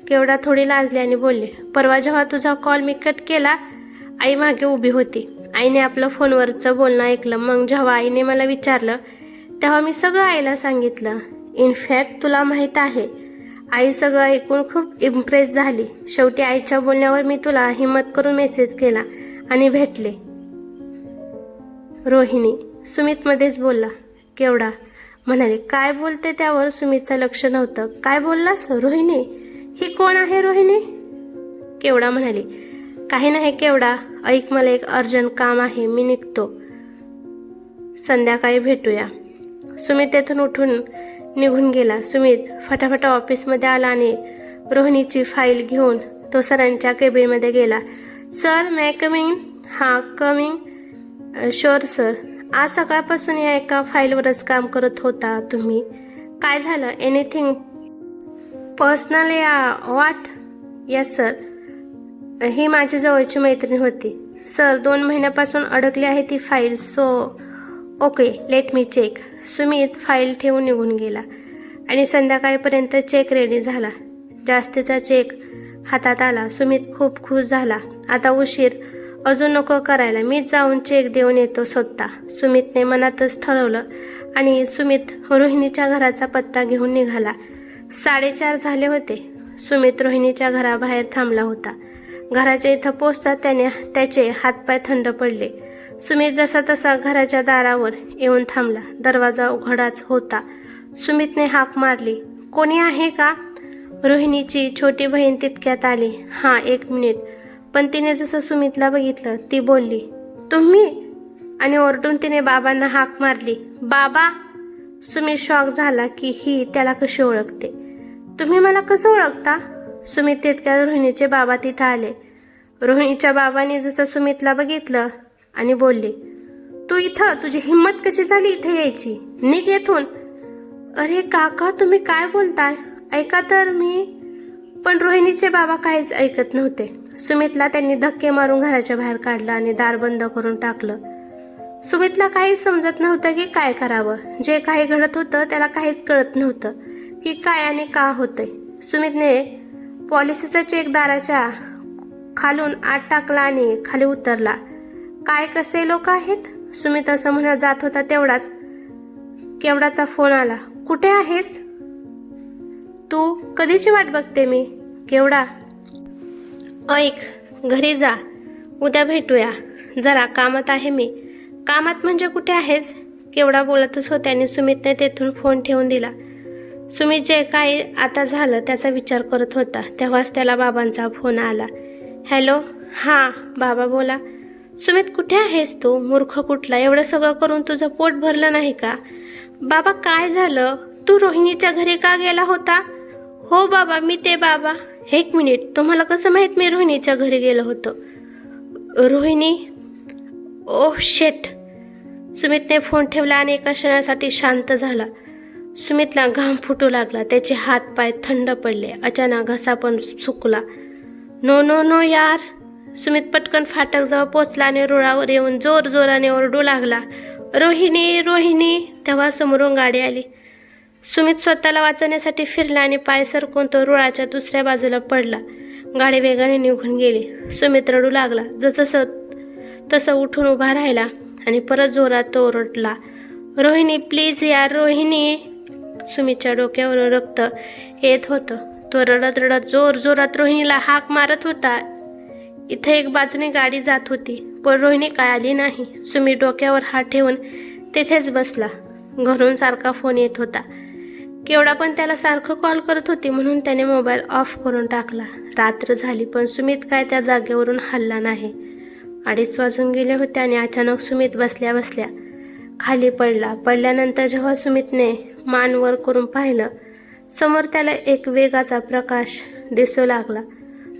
केवडा थोडी लाजली आणि बोलले, परवा जेव्हा तुझा कॉल मी कट केला, आई मागे उभी होती. आईने आपलं फोनवरचं बोलणं ऐकलं. मग जेव्हा आईने मला विचारलं तेव्हा मी सगळं आईला सांगितलं. इनफॅक्ट तुला माहीत आहे, आई सगळं ऐकून खूप इम्प्रेस झाली. शेवटी आईच्या बोलण्यावर मी तुला हिम्मत करून मेसेज केला आणि भेटले. रोहिणी, सुमित मध्येच बोलला. केवडा म्हणाले, काय बोलते? त्यावर सुमितचं लक्ष नव्हतं. काय बोललास? रोहिणी? ही कोण आहे रोहिणी? केवडा म्हणाली, काही नाही केवडा, ऐक, मला एक अर्जंट काम आहे, मी निघतो. संध्याकाळी भेटूया. सुमित तेथून उठून निघून गेला. सुमित फटाफट ऑफिसमध्ये आला आणि रोहिणीची फाईल घेऊन तो सरांच्या केबिनमध्ये गेला. सर, मे कमिंग? हां, कमिंग. Sure sir. आज सकाळपासून या एका फाईलवरच काम करत होता तुम्ही. काय झालं? एनिथिंग पर्सनल या वाट? Yes sir. ही माझी जवळची मैत्रीण होती. सर, 2 महिन्यापासून अडकली आहे ती file. So okay, let me check. Sumit file ठेवून निघून गेला आणि संध्याकाळपर्यंत चेक रेडी झाला. जास्तीचा चेक हातात आला. सुमित खूप खुश झाला. आता उशीर अजून नको करायला, मीच जाऊन चेक देऊन येतो स्वतः. सुमितने मनातच ठरवलं आणि सुमित रोहिणीच्या घराचा पत्ता घेऊन निघाला. 4:30 झाले होते. सुमित रोहिणीच्या घराबाहेर थांबला होता. घराच्या इथं पोचताच त्याचे हातपाय थंड पडले. सुमित जसा तसा घराच्या दारावर येऊन थांबला. दरवाजा उघडाच होता. सुमितने हाक मारली, कोणी आहे का? रोहिणीची छोटी बहीण तितक्यात आली. हां, 1 मिनिट. पण तिने जसं सुमितला बघितलं ती बोलली, तुम्ही? आणि ओरडून तिने बाबांना हाक मारली. बाबा? सुमित शॉक झाला की ही त्याला कशी ओळखते. तुम्ही मला कसं ओळखता? सुमित तितक्या रोहिणीचे बाबा तिथं आले. रोहिणीच्या बाबांनी जसं सुमितला बघितलं आणि बोलले, तू इथं, तुझी हिंमत कशी झाली इथे यायची, निघ येथून. अरे काका, तुम्ही काय बोलताय, ऐका तर. पण रोहिणीचे बाबा काहीच ऐकत नव्हते. सुमितला त्यांनी धक्के मारून घराच्या बाहेर काढलं आणि दार बंद करून टाकलं. सुमितला काहीच समजत नव्हतं की काय करावं. जे काही घडत होतं त्याला काहीच कळत नव्हतं की काय आणि का होतंय. सुमितने पॉलिसीचा चेक दाराच्या खालून आत टाकला आणि खाली उतरला. काय कसे लोक आहेत, सुमित असं म्हणत जात होता तेवढाच केवडाचा फोन आला. कुठे आहेस तू, कधीची वाट बघते मी. केवडा, ऐक, घरी जा, उद्या भेटूया, जरा कामात आहे मी. कामात म्हणजे कुठे आहेस, केवढा बोलतच होते आणि सुमितने तेथून फोन ठेवून दिला. सुमित जे काही आता झालं त्याचा विचार करत होता तेव्हाच त्याला बाबांचा फोन आला. हॅलो, हां बाबा बोला. सुमित, कुठे आहेस तू, मूर्ख कुठला, एवढं सगळं करून तुझं पोट भरलं नाही का. बाबा काय झालं, तू रोहिणीच्या घरी का गेला होता. हो बाबा, मी ते बाबा. एक मिनिट, तुम्हाला कसं माहीत मी रोहिणीच्या घरी गेलो होतो. रोहिणी, ओह शेट. सुमितने फोन ठेवला आणि एका क्षणासाठी शांत झाला. सुमितला घाम फुटू लागला, त्याचे हात पाय थंड पडले, अचानक घसा पण सुकला. नो नो नो यार. सुमित पटकन फाटकजवळ पोचला आणि रुळावर येऊन जोर जोराने ओरडू लागला, रोहिणी रोहिणी. तेव्हा समोरून गाडी आली. सुमित स्वतःला वाचवण्यासाठी फिरला आणि पाय सरकून तो रुळाच्या दुसऱ्या बाजूला पडला. गाडी वेगाने निघून गेली. सुमित रडू लागला. जसं तसं उठून उभा राहिला आणि परत जोरात तो ओरडला, रोहिणी प्लीज यार, रोहिणी. सुमितच्या डोक्यावरून रक्त येत होतं. तो रडत रडत जोर जोरात रोहिणीला हाक मारत होता. इथे एक बाजूने गाडी जात होती पण रोहिणी काय आली नाही. सुमित डोक्यावर हात ठेवून तिथेच बसला. घरून सारखा फोन येत होता. केवढा पण त्याला सारखं कॉल करत होती म्हणून त्याने मोबाईल ऑफ करून टाकला. रात्र झाली पण सुमित काय त्या जागेवरून हलला नाही. 2:30 वाजून गेले होते आणि अचानक सुमित बसल्या बसल्या खाली पडल्यानंतर जेव्हा सुमितने मान वर करून पाहिलं, समोर त्याला एक वेगाचा प्रकाश दिसू लागला.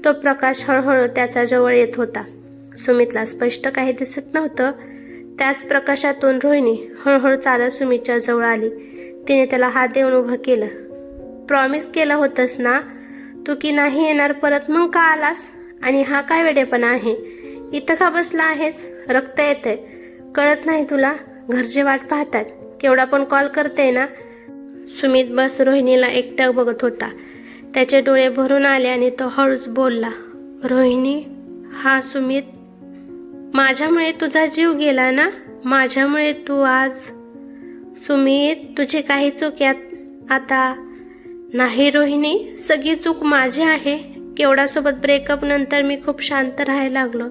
तो प्रकाश हळूहळू त्याच्या जवळ येत होता. सुमितला स्पष्ट काही दिसत नव्हतं. त्याच प्रकाशातून रोहिणी हळूहळू चालत सुमितच्या जवळ आली. तिने त्याला हात देऊन उभं केलं. प्रॉमिस केलं होतंस ना तू की नाही येणार परत, मग का आलास. आणि हा काय वेडेपणा आहे, इथं का बसला आहेस. रक्त येतंय, कळत नाही तुला, घरचे वाट पाहतात. केवढा पण कॉल करते ना. सुमित बस रोहिणीला एकटक बघत होता. त्याचे डोळे भरून आले आणि तो हळूच बोलला, रोहिणी. हा सुमित, माझ्यामुळे तुझा जीव गेला ना, माझ्यामुळे तू आज. सुमित, तुझी काही चूक यात आता नाही रोहिणी, सगळी चूक माझी आहे. केवढासोबत ब्रेकअप नंतर मी खूप शांत राहायला लागलो.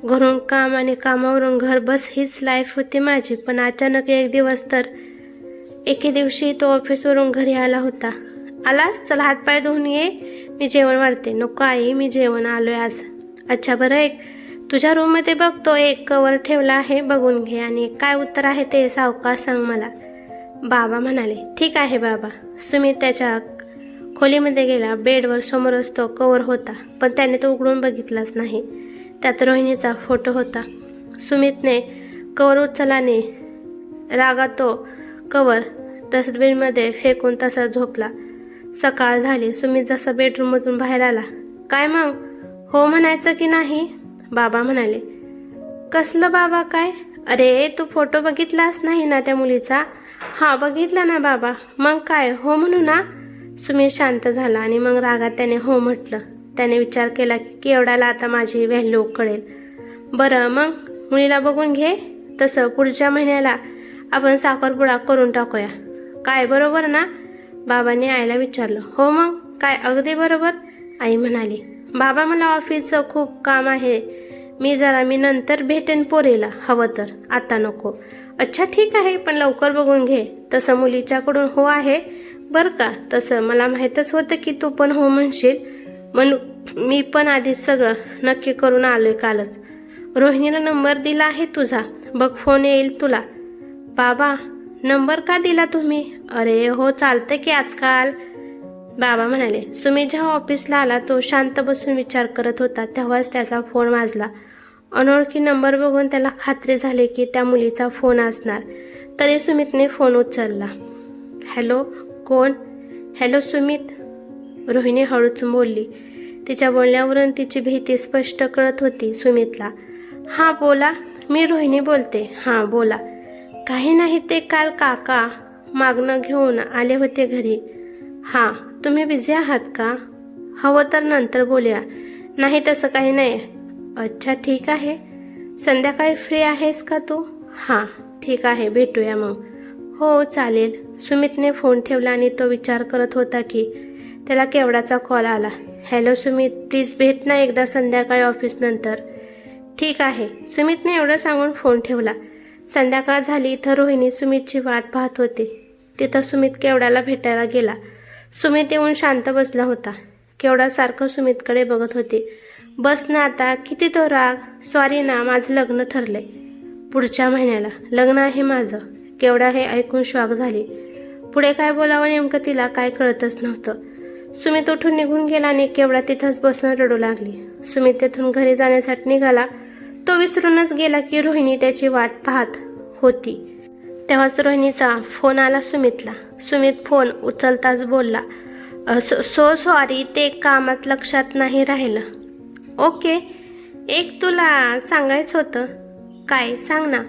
घरून काम आणि कामावरून घर, बस हीच लाईफ होती माझी. पण अचानक एक दिवस तर एके दिवशी तो ऑफिसवरून घरी आला होता. आलास, चला हातपाय धुवून ये, मी जेवण वाढते. नको आई, मी जेवण आलोय आज. अच्छा बरं, एक तुझ्या रूममध्ये बघतो एक कवर ठेवला आहे, बघून घे आणि काय उत्तर आहे ते सावकाश सांग मला. बाबा म्हणाले, ठीक आहे बाबा. सुमित त्याच्या खोलीमध्ये गेला. बेडवर समोरच तो कवर होता पण त्याने तो उघडून बघितलाच नाही. त्यात रोहिणीचा फोटो होता. सुमितने कवर उचलल्याने रागात तो कवर डस्टबिनमध्ये फेकून तसा झोपला. सकाळ झाली. सुमित जसा बेडरूममधून बाहेर आला. काय मग, हो म्हणायचं की नाही. बाबा म्हणाले, कसलं बाबा काय. अरे तू फोटो बघितलास नाही ना त्या मुलीचा. हां बघितला ना बाबा, मग काय हो म्हणू ना. सुमित शांत झाला आणि मग रागात त्याने हो म्हटलं. त्याने विचार केला की केवढ्याला आता माझी व्हॅल्यू कळेल. बरं मग मुलीला बघून घे. तसं पुढच्या महिन्याला आपण साखरपुडा करून टाकूया. काय बरोबर ना. बाबांनी आईला विचारलं. हो मग काय, अगदी बरोबर. आई म्हणाली, बाबा मला ऑफिसचं खूप काम आहे, मी नंतर भेटेन पोरीला, हवं तर, आता नको. अच्छा ठीक आहे, पण लवकर बघून घे. तसं मुलीच्याकडून हो आहे बरं का. तसं मला माहीतच होतं की तू पण हो म्हणशील, म्हणून मी पण आधीच सगळं नक्की करून आलोय कालच. रोहिणीला नंबर दिला आहे तुझा, बघ फोन येईल तुला. बाबा नंबर का दिला तुम्ही. अरे हो चालतं की आजकाल. बाबा म्हणाले. सुमित जेव्हा ऑफिसला आला तो शांत बसून विचार करत होता तेव्हाच त्याचा फोन वाजला. अनोळखी नंबर बघून त्याला खात्री झाली की त्या मुलीचा फोन असणार. तरी सुमितने फोन उचलला. हॅलो, कोण? हॅलो सुमित, रोहिणी हळूच बोलली. तिच्या बोलण्यावरून तिची भीती स्पष्ट कळत होती सुमितला. हां बोला, मी रोहिणी बोलते. हां बोला. काही नाही, ते काल काका मागणं घेऊन आले होते घरी. हां, तुम्ही बिझी आहात का? हवं तर नंतर बोलूया. नाही तसं काही नाही. अच्छा ठीक आहे. संध्याकाळी फ्री आहेस का तू? हां ठीक आहे, भेटूया मग. हो चालेल. सुमितने फोन ठेवला आणि तो विचार करत होता की त्याला केवढाचा कॉल आला. हॅलो सुमित, प्लीज भेट ना एकदा संध्याकाळी ऑफिसनंतर. ठीक आहे. सुमितने एवढं सांगून फोन ठेवला. संध्याकाळ झाली. इथं रोहिणी सुमितची वाट पाहत होती. तिथं सुमित केवढ्याला भेटायला गेला. सुमित येऊन शांत बसला होता. केवढा सारखं सुमितकडे बघत होते. बस ना आता, किती तो राग. सॉरी ना, माझं लग्न ठरलंय. पुढच्या महिन्याला लग्न आहे माझं. केवढा हे ऐकून शॉक झाली. पुढे काय बोलावं नेमकं तिला काय कळतच नव्हतं. सुमित उठून निघून गेला आणि केवढा तिथंच बसून रडू लागली. सुमित तेथून घरी जाण्यासाठी निघाला. तो विसरूनच गेला की रोहिणी त्याची वाट पाहत होती. तेव्हाच रोहिणीचा फोन आला सुमितला. सुमित फोन उचलताच बोलला, सो सॉरी, ते कामात लक्षात नाही राहिलं. ओके, एक तुला सांगायचं होतं. काय? सांग ना.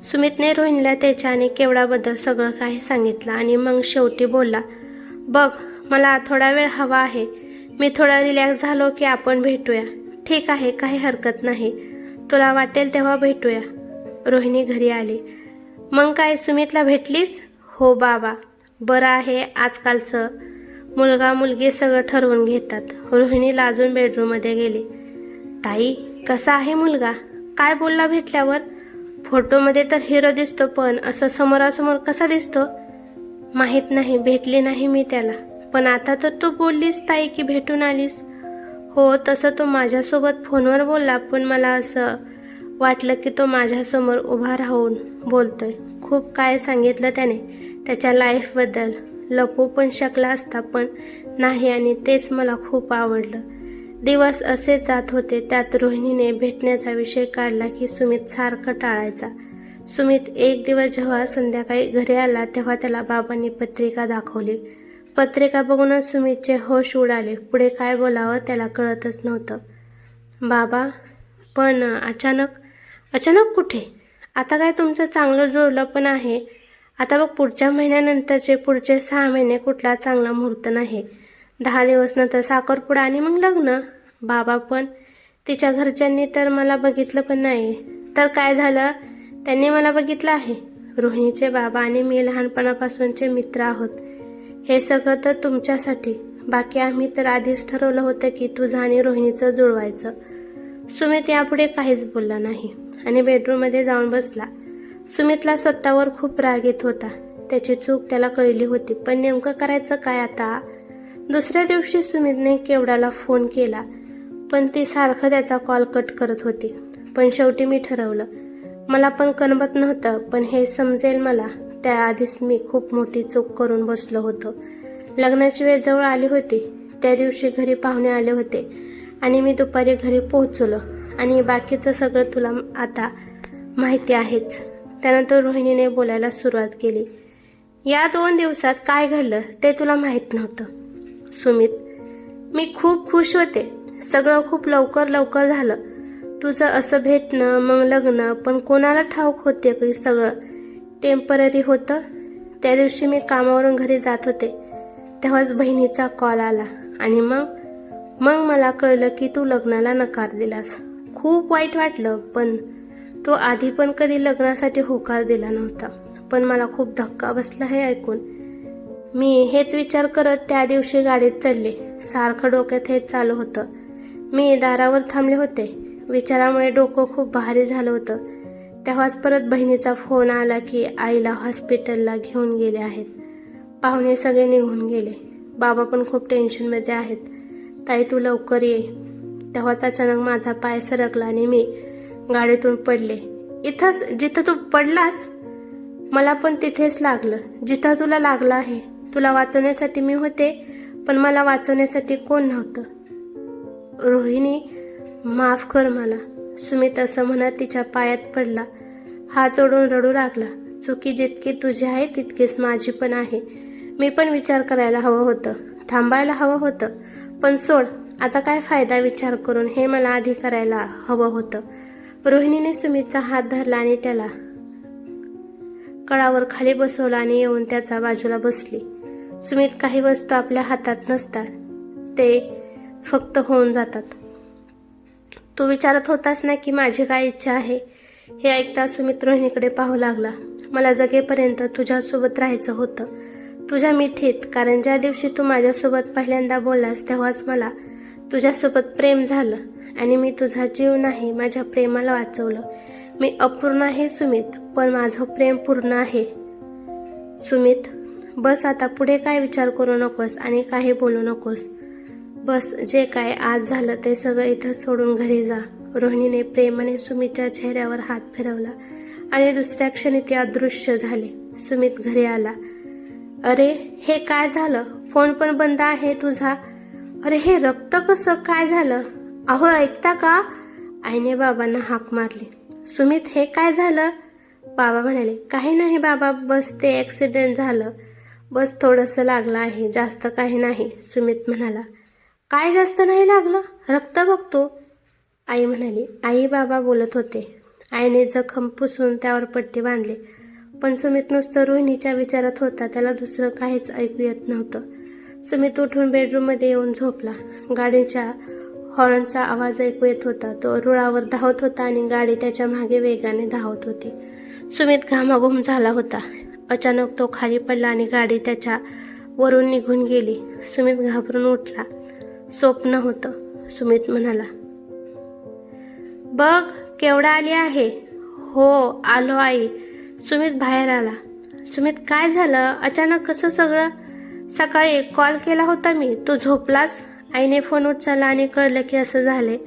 सुमितने रोहिणीला त्याच्या आणि केवढाबद्दल सगळं काही सांगितलं आणि मग शेवटी बोलला, बघ मला थोडा वेळ हवा आहे. मी थोडा रिलॅक्स झालो की आपण भेटूया. ठीक आहे, काही हरकत नाही. तुला वाटेल तेव्हा भेटूया. रोहिणी घरी आली. मग काय सुमितला भेटलीस? हो बाबा, बरं आहे. आजकालचं मुलगा मुलगी सगळं ठरवून घेतात. रोहिणी लाजून बेडरूममध्ये गेली. ताई, कसा आहे मुलगा? काय बोलला भेटल्यावर? फोटोमध्ये तर हिरो दिसतो, पण असं समोरासमोर कसा दिसतो? माहीत नाही, भेटली नाही मी त्याला. पण आता तर तू बोललीस ताई की भेटून आलीस. हो, तसं तो माझ्यासोबत फोनवर बोलला, पण मला असं वाटलं की तो माझ्यासमोर उभा राहून बोलतोय. खूप काय सांगितलं त्याने त्याच्या लाईफबद्दल. लपू पण शकला असता, पण नाही, आणि तेच मला खूप आवडलं. दिवस असे जात होते. त्यात रोहिणीने भेटण्याचा विषय काढला की सुमित सारखं टाळायचा. सुमित एक दिवस जेव्हा संध्याकाळी घरी आला तेव्हा त्याला बाबांनी पत्रिका दाखवली. पत्रिका बघूनच सुमितचे होश उडाले. पुढे काय बोलावं त्याला कळतच नव्हतं. बाबा, पण अचानक कुठे? आता काय तुमचं चांगलं जुळलं पण आहे. आता बघ, पुढच्या महिन्यानंतरचे पुढचे 6 महिने कुठला चांगला मुहूर्त नाही. 10 दिवस नंतर साखरपुडा आणि मग लग्न. बाबा, पण तिच्या घरच्यांनी तर मला बघितलं पण नाही. तर काय झालं, त्यांनी मला बघितलं आहे. रोहिणीचे बाबा आणि मी लहानपणापासूनचे मित्र आहोत. हे सगळं तर तुमच्यासाठी. बाकी आम्ही तर आधीच ठरवलं होतं की तुझं आणि रोहिणीचं जुळवायचं. सुमित यापुढे काहीच बोलला नाही आणि बेडरूममध्ये जाऊन बसला. सुमितला स्वतःवर खूप राग येत होता. त्याची चूक त्याला कळली होती, पण नेमकं करायचं काय आता? दुसऱ्या दिवशी सुमितने केवढाला फोन केला, पण ती सारखं त्याचा कॉल कट करत होती. पण शेवटी मी ठरवलं. मला पण करमत नव्हतं, पण हे समजेल मला. त्याआधीच मी खूप मोठी चूक करून बसलो होतो. लग्नाची वेळ जवळ आली होती. त्या दिवशी घरी पाहुणे आले होते आणि मी दुपारी घरी पोहोचलो. आणि बाकीचं सगळं तुला आता माहिती आहेच. त्यानंतर रोहिणीने बोलायला सुरुवात केली. या 2 दिवसात काय घडलं ते तुला माहीत नव्हतं. सुमित, मी खूप खुश होते. सगळं खूप लवकर झालं. तुझं असं भेटणं, मग लग्न. पण कोणाला ठाऊक होते की सगळं टेम्पररी होतं. त्या दिवशी मी कामावरून घरी जात होते तेव्हाच बहिणीचा कॉल आला आणि मग मला कळलं की तू लग्नाला नकार दिलास. खूप वाईट वाटलं, पण तो आधी पण कधी लग्नासाठी होकार दिला नव्हता. पण मला खूप धक्का बसला हे ऐकून. मी हेच विचार करत त्या दिवशी गाडीत चढले. सारखं डोक्यात हेच चालू होतं. मी दारावर थांबले होते. विचारामुळे डोकं खूप भारी झालं होतं. तेव्हाच परत बहिणीचा फोन आला की आईला हॉस्पिटलला घेऊन गेले आहेत. पाहुणे सगळे निघून गेले. बाबा पण खूप टेन्शनमध्ये आहेत. ताई, तू लवकर ये. तेव्हाच अचानक माझा पाय सरकला आणि मी गाडीतून पडले. इथंच जिथं तू पडलास, मला पण तिथेच लागलं जिथं तुला लागलं आहे. तुला वाचवण्यासाठी मी होते, पण मला वाचवण्यासाठी कोण नव्हतं. रोहिणी, माफ कर मला. सुमित असं म्हणत तिच्या पायात पडला. हात जोडून रडू लागला. चुकी जितकी तुझी आहे तितकीच माझी पण आहे. मी पण विचार करायला हवं होतं, थांबायला हवं होतं. पण सोड, आता काय फायदा विचार करून, हे मला आधी करायला हवं होतं. रोहिणीने सुमितचा हात धरला आणि त्याला कळावर खाली बसवला आणि येऊन त्याच्या बाजूला बसली. सुमित, काही वस्तू आपल्या हातात नसतात, ते फक्त होऊन जातात. तू विचारत होतास ना की माझी काय इच्छा आहे. हे ऐकता सुमित रोहिणीकडे पाहू लागला. मला जगेपर्यंत तुझ्यासोबत राहायचं होतं, तुझ्या मिठीत. कारण ज्या दिवशी तू माझ्यासोबत पहिल्यांदा बोललास तेव्हाच मला तुझ्यासोबत प्रेम झालं आणि मी तुझा जीव नाही, माझ्या प्रेमाला वाचवलं. मी अपूर्ण आहे सुमित, पण माझं प्रेम पूर्ण आहे. सुमित, बस आता, पुढे काय विचार करू नकोस आणि काही बोलू नकोस. बस, जे काय आज झालं ते सगळं इथं सोडून घरी जा. रोहिणीने प्रेमाने सुमितच्या चेहऱ्यावर हात फिरवला आणि दुसऱ्या क्षणी ती अदृश्य झाली. सुमित घरी आला. अरे, हे काय झालं? फोन पण बंद आहे तुझा. अरे, हे रक्त कसं काय झालं? अहो, ऐकता का? आईने बाबांना हाक मारली. सुमित, हे काय झालं? बाबा म्हणाले. काही नाही बाबा, बस ते ॲक्सिडेंट झालं. बस थोडंसं लागलं आहे, जास्त काही नाही. सुमित म्हणाला. काय जास्त नाही लागलं? रक्त बघतो. आई म्हणाली. आई बाबा बोलत होते. आईने जखम पुसून त्यावर पट्टी बांधली. पण सुमित नुसतं रोहिणीच्या विचारात होता, त्याला दुसरं काहीच ऐकू येत नव्हतं. सुमित उठून बेडरूममध्ये येऊन झोपला. गाडीच्या हॉर्नचा आवाज ऐकू येत होता. तो रुळावर धावत होता आणि गाडी त्याच्या मागे वेगाने धावत होती. सुमित घामाघूम झाला होता. अचानक तो खाली पडला आणि गाडी त्याच्या वरून निघून गेली. सुमित घाबरून उठला. स्वप्न होतं. सुमित म्हणाला. बघ, केवढा आली आहे. हो, आलो आई. सुमित बाहेर आला. सुमित, काय झालं अचानक, कसं सगळं? सकाळी कॉल केला होता मी, तू झोपलास. आईने फोन उचलला आणि कळलं की असं झाले.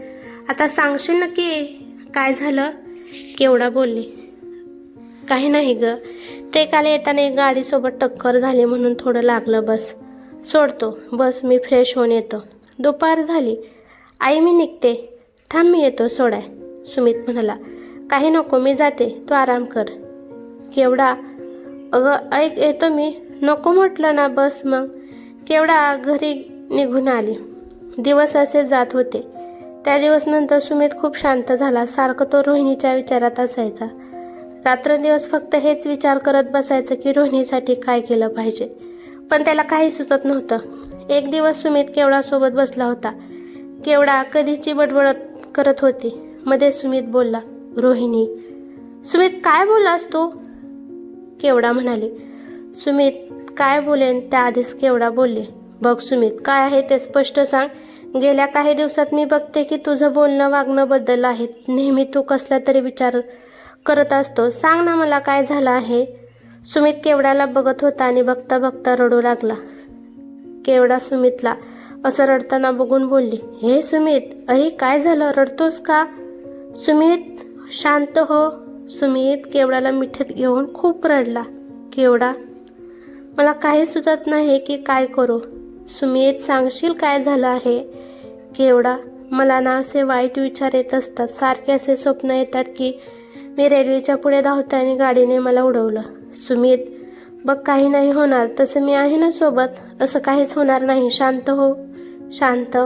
आता सांगशील नक्की काय झालं? केवढा बोलली. काही नाही ग, ते काल येताना एक गाडीसोबत टक्कर झाली म्हणून थोडं लागलं. बस, सोडतो. बस, मी फ्रेश होऊन येतो. दुपार झाली. आई, मी निघते. थांब, मी येतो सोडाय. सुमित म्हणाला. काही नको, मी जाते, तू आराम कर. केवढा, अगं ऐक, येतो मी. नको म्हटलं ना. बस मग. केवढा घरी निघून आली. दिवस असे जात होते. त्या दिवसनंतर सुमित खूप शांत झाला. सारखं तो रोहिणीच्या विचारात असायचा. रात्रंदिवस फक्त हेच विचार करत बसायचं की रोहिणीसाठी काय केलं पाहिजे. पण त्याला काही सुचत नव्हतं. एक दिवस सुमित केवढासोबत बसला होता. केवढा कधीची बडबड करत होती. मध्ये सुमित बोलला. रोहिणी. सुमित, काय बोललास तू? केवढा म्हणाले. सुमित काय बोलेन त्याआधीच केवढा बोलले. बघ सुमित, काय आहे ते स्पष्ट सांग. गेल्या काही दिवसात मी बघते की तुझं बोलणं वागणं बदललं आहे. नेहमी तू कसला तरी विचार करत असतो. सांग ना मला, काय झालं आहे? सुमित केवढ्याला बघत होता आणि बघता बघता रडू लागला. केवढा सुमितला असं रडताना बघून बोलली. हे सुमित, अरे काय झालं, रडतोस का? सुमित, शांत हो. सुमित केवढ्याला मिठीत घेऊन खूप रडला. केवढा, मला काही सुचत नाही की काय करू. सुमित, सांगशील काय झालं आहे? केवढा, मला ना असे वाईट विचार येत असतात. सारखे असे स्वप्न येतात की मी रेल्वेच्या पुढे धावते आणि गाडीने मला उडवलं. सुमित, बघ, काही नाही होणार. तसं मी आहे ना सोबत. असं काहीच होणार नाही. शांत हो, शांत.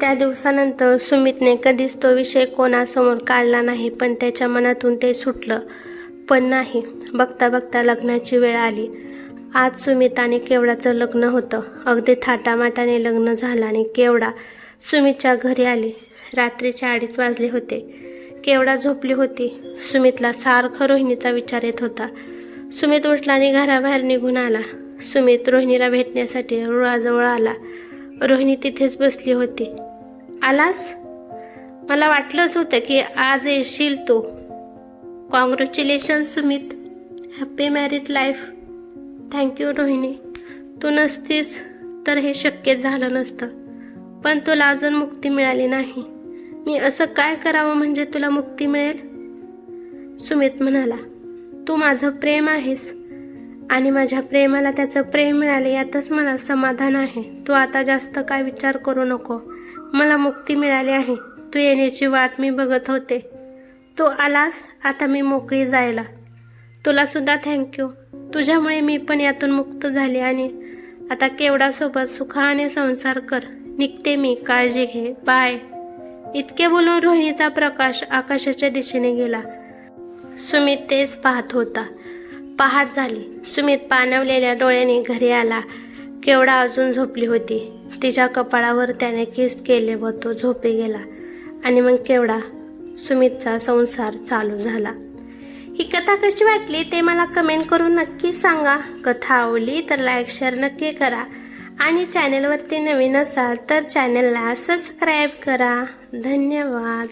त्या दिवसानंतर सुमितने कधीच तो विषय कोणासमोर काढला नाही. पण त्याच्या मनातून ते सुटलं पण नाही. बघता बघता लग्नाची वेळ आली. आज सुमित आणि केवढाचं लग्न होतं. अगदी थाटामाटाने लग्न झालं आणि केवढा सुमितच्या घरी आली. रात्रीचे 2:30 वाजले होते. केवढा झोपली होती. सुमितला सारखं रोहिणीचा विचार येत होता. सुमित उठला आणि घराबाहेर निघून आला. सुमित रोहिणीला भेटण्यासाठी रुळाजवळ आला. रोहिणी तिथेच बसली होती. आलास? मला वाटलंच होतं की आज येशील तू. Congratulation Sumit, happy married life. Thank you Rohini, तू नसतीस तर हे शक्य झालं नसतं. पण तुला अजून मुक्ती मिळाली नाही. मी असं काय करावं म्हणजे तुला मुक्ती मिळेल? सुमित म्हणाला. तू माझं प्रेम आहेस आणि माझ्या प्रेमाला त्याचं प्रेम मिळाले यातच मला समाधान आहे. तू आता जास्त काय विचार करू नको. मला मुक्ती मिळाली आहे. तू येण्याची वाट मी बघत होते. तू आलास, आता मी मोकळी जायला. तुला सुद्धा थँक्यू. तुझ्यामुळे मी पण यातून मुक्त झाले आणि आता केवढ्यासोबत सुखाने संसार कर. निघते मी, काळजी घे, बाय. इतके बोलून रोहिणीचा प्रकाश आकाशाच्या दिशेने गेला. सुमित तेच पाहत होता. पहाट झाली. सुमित पाणवलेल्या डोळ्याने घरी आला. केवढा अजून झोपली होती. तिच्या कपाळावर त्याने किस केले व तो झोपी गेला. आणि मग केवढा सुमितचा संसार चालू झाला. ही कथा कशी वाटली ते मला कमेंट करून नक्की सांगा. कथा आवडली तर लाईक शेअर नक्की करा आणि चॅनेलवरती नवीन असाल तर चॅनेलला सबस्क्राईब करा. धन्यवाद.